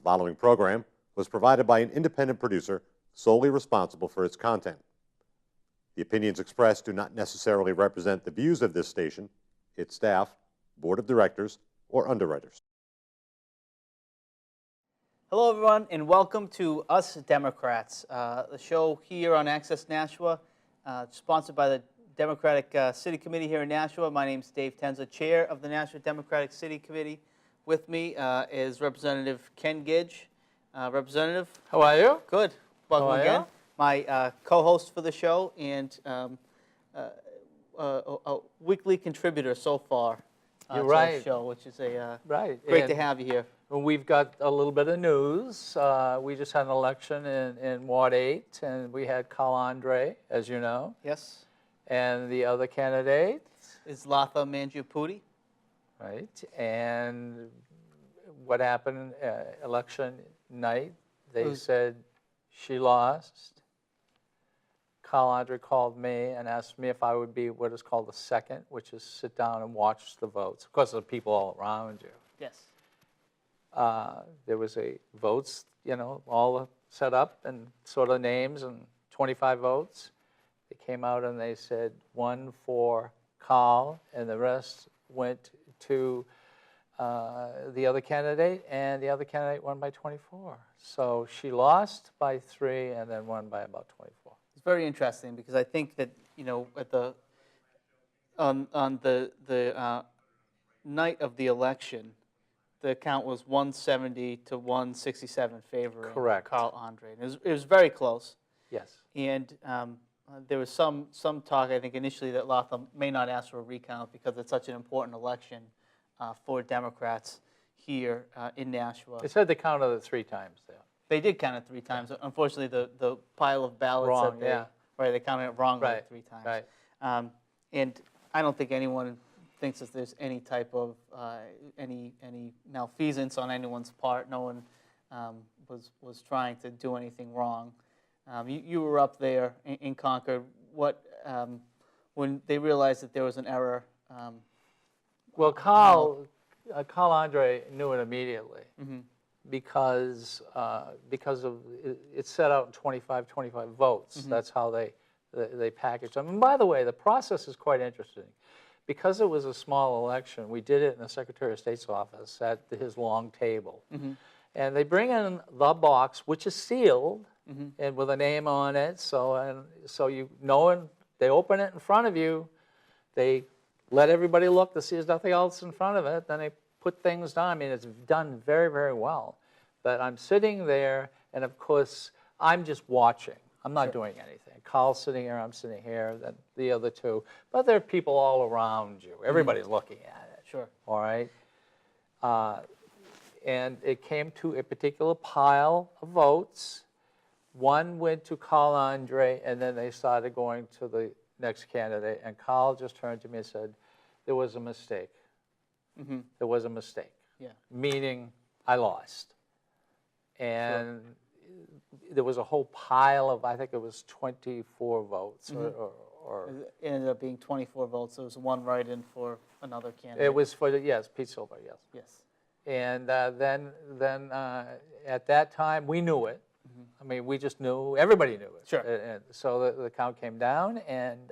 following program was provided by an independent producer solely responsible for its content. The opinions expressed do not necessarily represent the views of this station, its staff, board of directors, or underwriters. Hello, everyone, and welcome to Us Democrats, the show here on Access Nashua, sponsored by the Democratic City Committee here in Nashua. My name is Dave Tenza, chair of the Nashua Democratic City Committee. With me is Representative Ken Gidge. Representative. How are you? Good. Welcome How are again. you? My co-host for the show and a weekly contributor so far to the show, which is great to have you here. We've got a little bit of news. We just had an election in Ward 8, and we had Andrade, as you know. Yes. And the other candidate is Latha Mangipudi. Right. And what happened election night? They said she lost. Andrade called me and asked me if I would be what is called a second, which is sit down and watch the votes. Of course, there are people all around you. Yes. There was votes, all set up and sort of names and 25 votes. They came out and they said one for Carl and the rest went to the other candidate, and the other candidate won by 24. So she lost by 3 and then won by about 24. It's very interesting because I think that at the on the night of the election, the count was 170 to 167 favoring Carl Andrade. It was very close. Yes. And there was some talk, I think, initially that Latha may not ask for a recount because it's such an important election for Democrats here in Nashua. They said they counted it 3 times there. They did count it 3 times. Unfortunately, the pile of ballots wrong, they counted it wrongly 3 times. Right. And I don't think anyone thinks that there's any type of any malfeasance on anyone's part. No one was trying to do anything wrong. You were up there in Concord. What when they realized that there was an error? Well, Carl Andrade knew it immediately because of it's set out in 25 votes. That's how they packaged them. And by the way, the process is quite interesting. Because it was a small election, we did it in the Secretary of State's office at his long table. And they bring in the box, which is sealed, and with a name on it. So you know, and they open it in front of you. They let everybody look to see there's nothing else in front of it. Then they put things down. I mean, it's done very, very well. But I'm sitting there, and of course, I'm just watching. I'm not doing anything. Carl's sitting here, I'm sitting here, then the other 2. But there are people all around you. Everybody's looking at it. Sure. All right? And it came to a particular pile of votes. One went to Carl Andrade, and then they started going to the next candidate. And Carl just turned to me and said, there was a mistake. There was a mistake. Yeah. Meaning I lost. And there was a whole pile of, I think it was 24 votes. Or it ended up being 24 votes. There was one write-in for another candidate. It was for, Pete Silver, yes. Yes. And then at that time, we knew it. I mean, we just knew, everybody knew it. Sure. And so the count came down, and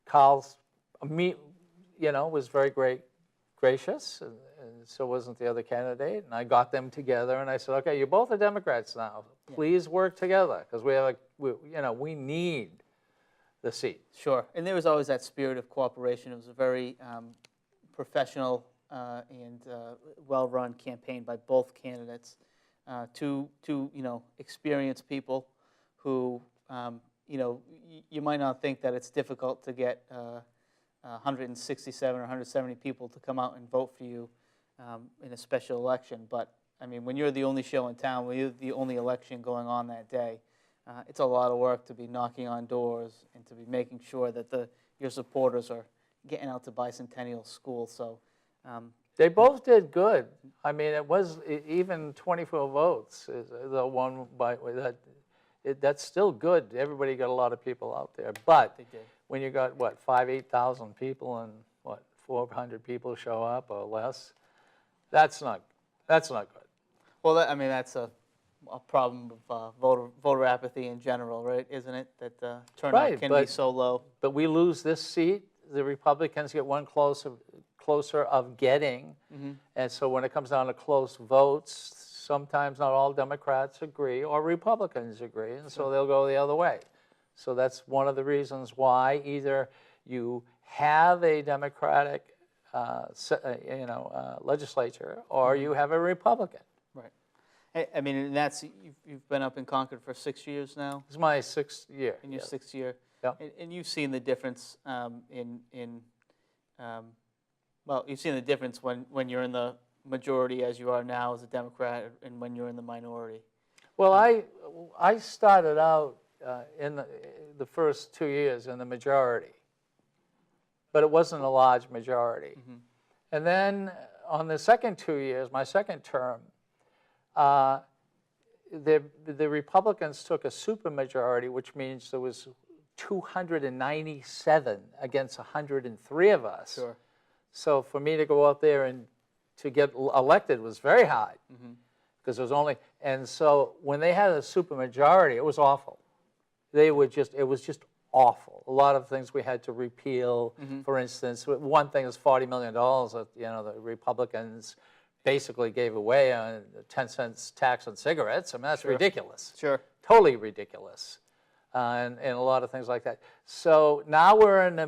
Carl's, was very gracious, and so wasn't the other candidate. And I got them together, and I said, okay, you're both the Democrats now. Please work together, because we need the seat. Sure. And there was always that spirit of cooperation. It was a very professional and well-run campaign by both candidates. Two experienced people who, you might not think that it's difficult to get 167 or 170 people to come out and vote for you in a special election. But, I mean, when you're the only show in town, when you're the only election going on that day, it's a lot of work to be knocking on doors and to be making sure that your supporters are getting out to Bicentennial School. So they both did good. I mean, it was even 24 votes. The one by that, that's still good. Everybody got a lot of people out there. But they did. When you got what 8,000 people and what 400 people show up or less, that's not good. Well, I mean, that's a problem of voter apathy in general, right? Isn't it? That turnout Right, can be so low. But we lose this seat, the Republicans get one closer of getting. And so when it comes down to close votes, sometimes not all Democrats agree or Republicans agree, and so they'll go the other way. So that's one of the reasons why either you have a Democratic legislature or you have a Republican. Right. I mean, and that's, you've been up in Concord for 6 years now? This is my 6th year. In your 6th year? Yep. And you've seen the difference well, you've seen the difference when you're in the majority as you are now as a Democrat and when you're in the minority. Well, I started out in the first 2 years in the majority, but it wasn't a large majority. And then on the second 2 years, my second term, the Republicans took a supermajority, which means there was 297 against 103 of us. Sure. So for me to go out there and to get elected was very hard, because there was only, and so when they had a supermajority, it was awful. It was just awful. A lot of things we had to repeal. For instance, one thing is $40 million that the Republicans basically gave away on 10 cents tax on cigarettes. I mean, that's ridiculous. Sure. Totally ridiculous. And a lot of things like that. So now we're in a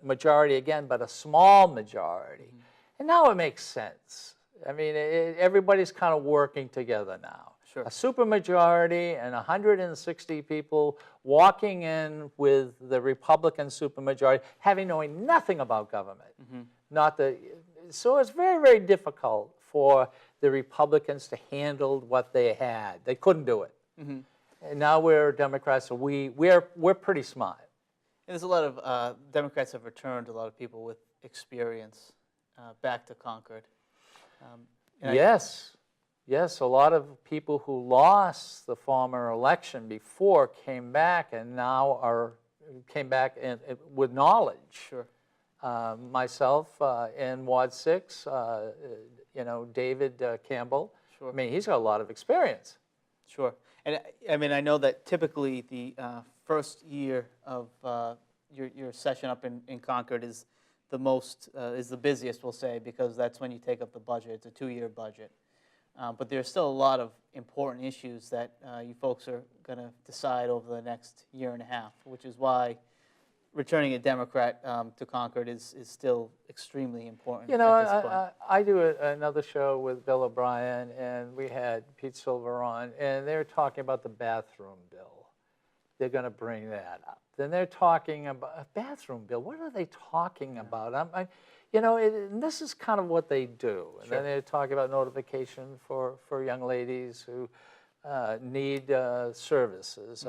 majority again, but a small majority. And now it makes sense. I mean, everybody's kind of working together now. Sure. A supermajority and 160 people walking in with the Republican supermajority, having knowing nothing about government. So it's very, very difficult for the Republicans to handle what they had. They couldn't do it. And now we're Democrats, so we're pretty smart. And there's a lot of Democrats have returned a lot of people with experience back to Concord. Yes, a lot of people who lost the former election before came back and now came back with knowledge. Sure. Myself in Ward 6, David Campbell. Sure. I mean, he's got a lot of experience. Sure. And I mean, I know that typically the first year of your session up in Concord is the busiest, we'll say, because that's when you take up the budget. It's a 2-year budget. But there's still a lot of important issues that you folks are going to decide over the next year and a half, which is why returning a Democrat to Concord is still extremely important. I do another show with Bill O'Brien, and we had Pete Silver on, and they're talking about the bathroom bill. They're going to bring that up. Then they're talking about a bathroom bill. What are they talking about? And this is kind of what they do. And then they're talking about notification for young ladies who need services.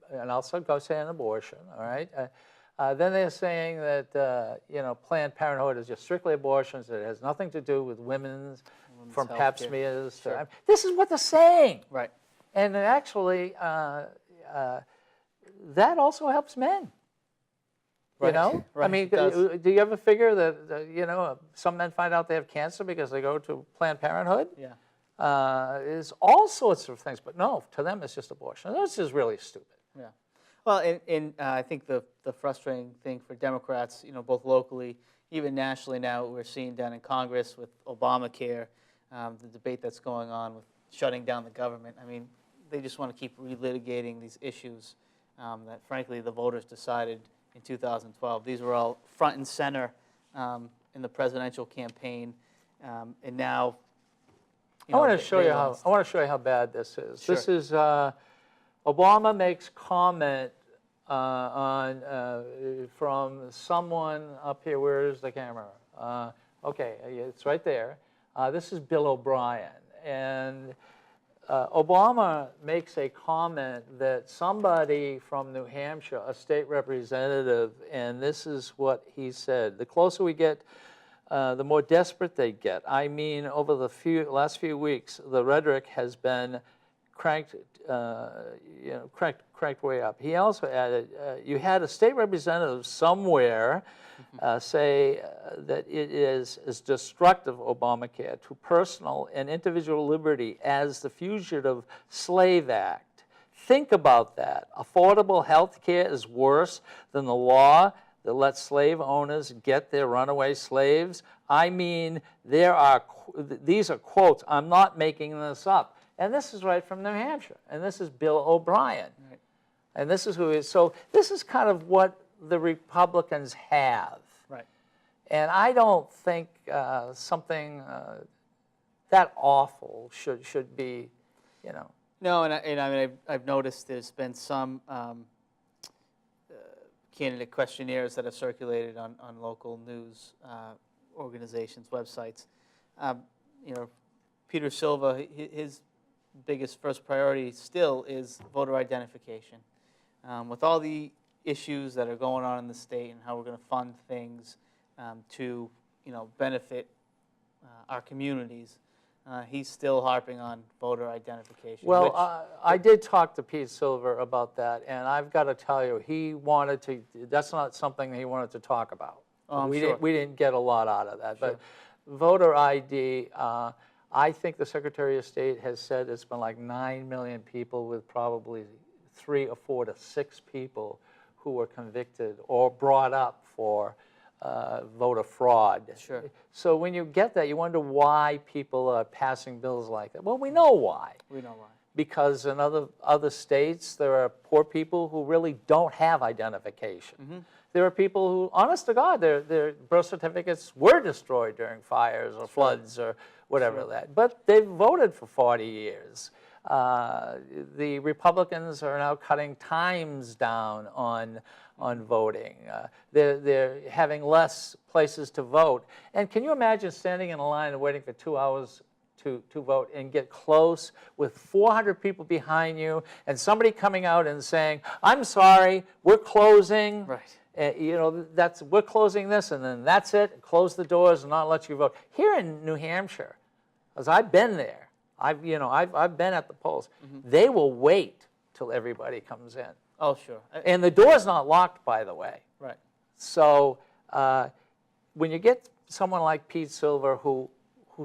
And also go say an abortion, all right? Then they're saying that, Planned Parenthood is just strictly abortions. It has nothing to do with women's from pap smears. Sure. This is what they're saying. Right. And actually, that also helps men. Right. Right. I mean, do you ever figure that, some men find out they have cancer because they go to Planned Parenthood? Yeah. There's all sorts of things, but no, to them it's just abortion. This is really stupid. Yeah. Well, and I think the frustrating thing for Democrats, both locally, even nationally now, we're seeing down in Congress with Obamacare, the debate that's going on with shutting down the government. I mean, they just want to keep relitigating these issues that, frankly, the voters decided in 2012. These were all front and center in the presidential campaign, and now. I want to show you how bad this is. Sure. This is Obama makes comment from someone up here. Where is the camera? Okay, it's right there. This is Bill O'Brien, and Obama makes a comment that somebody from New Hampshire, a state representative, and this is what he said: the closer we get, the more desperate they get. I mean, over the last few weeks, the rhetoric has been cranked, cranked way up. He also added, you had a state representative somewhere say that it is as destructive, Obamacare, to personal and individual liberty as the Fugitive Slave Act. Think about that. Affordable health care is worse than the law that lets slave owners get their runaway slaves. I mean, these are quotes. I'm not making this up. And this is right from New Hampshire. And this is Bill O'Brien. Right. And this is who is, so this is kind of what the Republicans have. Right. And I don't think something that awful should be, you know. No, and I mean, I've noticed there's been some candidate questionnaires that have circulated on local news organizations' websites. You know, Peter Silva, his biggest first priority still is voter identification. With all the issues that are going on in the state and how we're going to fund things to, you know, benefit our communities, he's still harping on voter identification. Well, I did talk to Pete Silver about that, and I've got to tell you, he wanted to, that's not something that he wanted to talk about. Oh, we sure. we didn't get a lot out of that. Sure. But voter ID, I think the Secretary of State has said it's been like 9 million people with probably 3 or 4 to 6 people who were convicted or brought up for voter fraud. Sure. So when you get that, you wonder why people are passing bills like that. Well, we know why. We know why. Because in other states, there are poor people who really don't have identification. Mm-hmm. There are people who, honest to God, their birth certificates were destroyed during fires or floods or whatever that. But they've voted for 40 years. The Republicans are now cutting times down on voting. They're having less places to vote. And can you imagine standing in a line and waiting for 2 hours to vote and get close with 400 people behind you and somebody coming out and saying, I'm sorry, we're closing. Right. You know, we're closing this, and then that's it. Close the doors and not let you vote. Here in New Hampshire, as I've been there, I've been at the polls. Mm-hmm. They will wait till everybody comes in. Oh, sure. And the door's not locked, by the way. Right. So when you get someone like Pete Silver who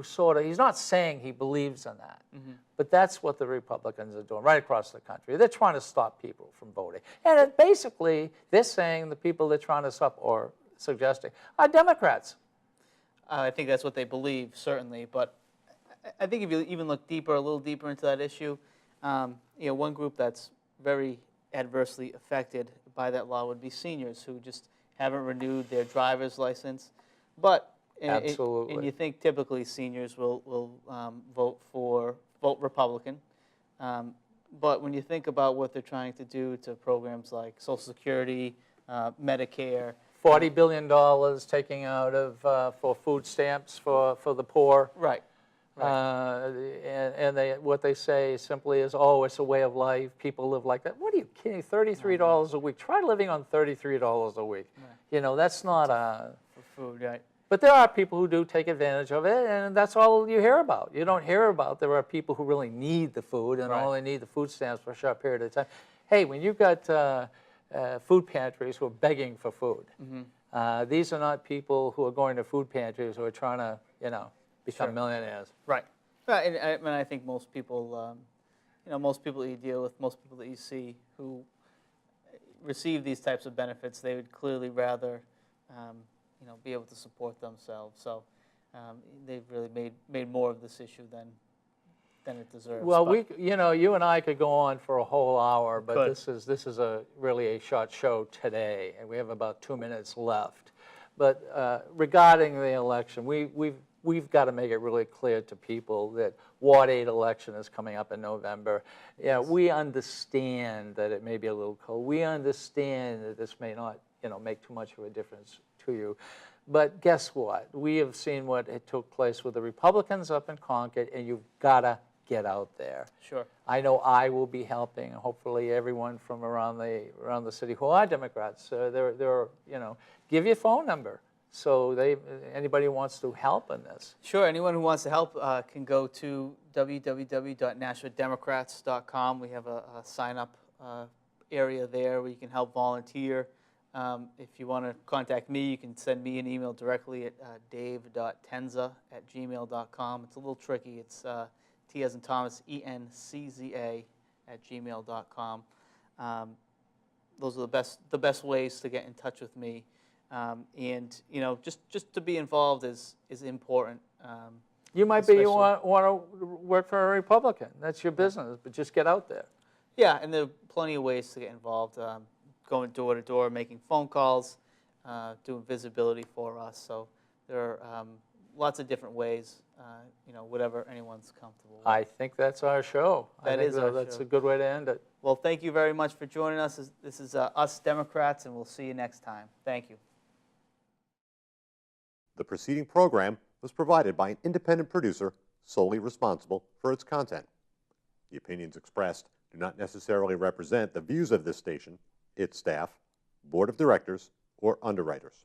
sort of, he's not saying he believes in that, mm-hmm. but that's what the Republicans are doing right across the country. They're trying to stop people from voting. And basically, they're saying the people they're trying to stop or suggesting are Democrats. I think that's what they believe, certainly. But I think if you even look deeper, a little deeper into that issue, you know, one group that's very adversely affected by that law would be seniors who just haven't renewed their driver's license. But absolutely, and you think typically seniors will vote Republican. But when you think about what they're trying to do to programs like Social Security, Medicare, $40 billion taking out of for food stamps for the poor. Right. And what they say simply is, oh, it's a way of life. People live like that. What are you kidding? $33 a week. Try living on $33 a week. Right. You know, that's not for food, right? But there are people who do take advantage of it, and that's all you hear about. You don't hear about there are people who really need the food and only need the food stamps for a short period of time. Hey, when you've got food pantries who are begging for food, mm-hmm. These are not people who are going to food pantries who are trying to, you know, become millionaires. Right. And I think most people, you know, most people that you deal with, most people that you see who receive these types of benefits, they would clearly rather, you know, be able to support themselves. So they've really made more of this issue than it deserves. Well, you know, you and I could go on for a whole hour, but this is really a short show today, and we have about 2 minutes left. But regarding the election, we've got to make it really clear to people that Ward 8 election is coming up in November. Yeah, we understand that it may be a little cold. We understand that this may not, you know, make too much of a difference to you. But guess what? We have seen what it took place with the Republicans up in Concord, and you've got to get out there. Sure. I know I will be helping, and hopefully everyone from around the city who are Democrats. They're you know, give your phone number. So anybody who wants to help in this. Sure. Anyone who wants to help can go to www.nashuademocrats.com. We have a sign-up area there where you can help volunteer. If you want to contact me, you can send me an email directly at dave.tenza@gmail.com. It's a little tricky. It's T as in Thomas, ENCZA @gmail.com. Those are the best ways to get in touch with me. And just to be involved is important. You might be want to work for a Republican. That's your business, but just get out there. Yeah, and there are plenty of ways to get involved. Going door to door, making phone calls, doing visibility for us. So there are lots of different ways. Whatever anyone's comfortable with. I think that's our show. That's a good way to end it. Well, thank you very much for joining us. This is Us Democrats, and we'll see you next time. Thank you. The preceding program was provided by an independent producer solely responsible for its content. The opinions expressed do not necessarily represent the views of this station, its staff, board of directors, or underwriters.